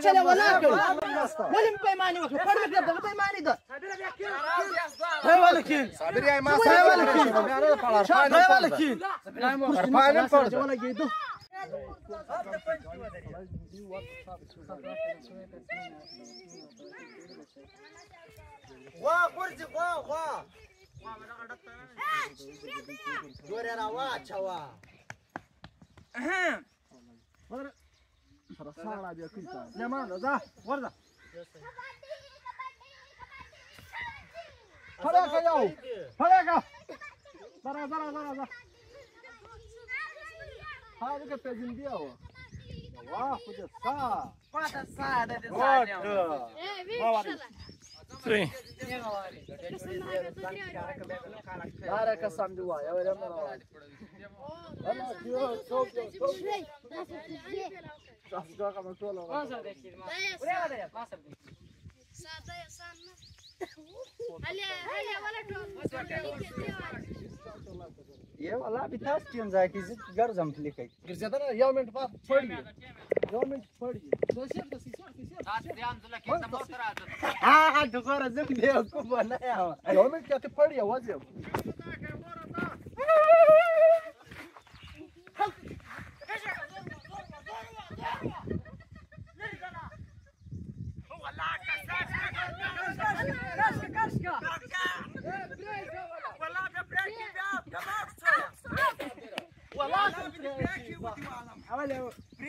چلے ولا ولم پیمانه وکړه پړ دې دغه پیمانه ده هي ولکین صابر یې ما هي ولکین هي ولکین ارفان پړ ولا کېدو وا ورځي وا دورې را واچوا رسالة بياكلها سليمان ذا ورده فريقة ياو فريقة زرا هذا كيف جنبيه واه خد الساعة قاعد الساعة ده الساعة بارك السام جوا يا ولد انا كيو صوب صاحبك كما تقول ما صار دكير ما ولا ما صار ساده يا سامنا هلا ولا ये वाला अभी था क्यों जाए कि घर जम लिखे गिर जाता ना यौ मिनट बाद पड़ी हाँ दुकान जम दे को बनाया यौ मिनट क्या तो पड़ी आवाज है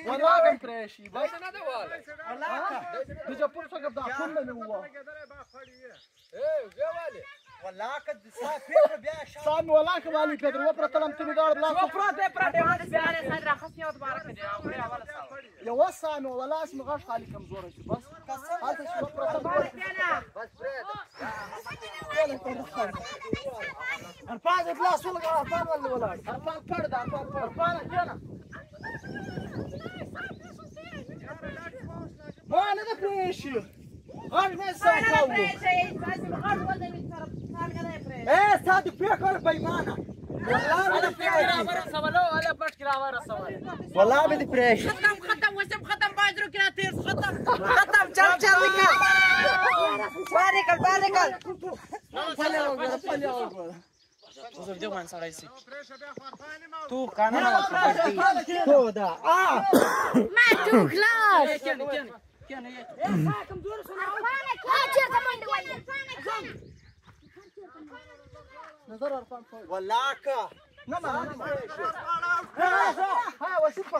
والله كان فريشي بس انا دوال والله بيجا فرصه قبل كله من هو ايه جوالي والله قد سافر بيا شام سامي والله كمالي كدر وفره طلمتني دار بلا وفره وانا بياري صار رخصني وتبارك الله يا ولد يا وسامي والله اسمه غاش خالي كم زوره بس هذا شو وفره تبارك انا بس ارفان بلا سلق ارفان ولا ارفان فرد ارفان جنا ما انا ده بريشي غير ما يسوي ايه صادق فيك ولا بيمانه والله انا فيك سوالو ولا بس كلامه سوال والله بدي بريش ختم وسم ختم باجرو كده تير ختم چل بارك وزر جوان سرايسي تو كانا تو دا ما تو خلاص كان هي كم دور نظر ارفان ولاك نما ها وشوف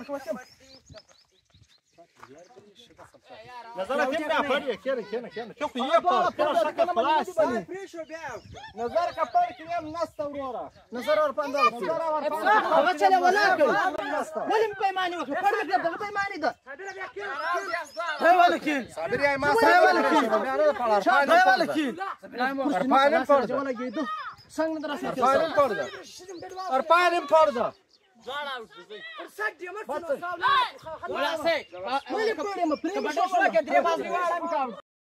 نظرك كده فريه كده شوف يبقى شكل خلاص نظرك فرق كده من ناس تورورا نظر ارفان ده نظر چلے ولا ولم پیمانه وکړه پړ دې دغه پیمانه ده هي ولکین صابر یې ما هي ولکین هي ولکین ارفان پړ ولا کېدو څنګه درسه ارفان پړ ده زړه اوټ پر سټ دې مر ولا سه ولا پړ ما پرې ما شو کې درې باز نیواله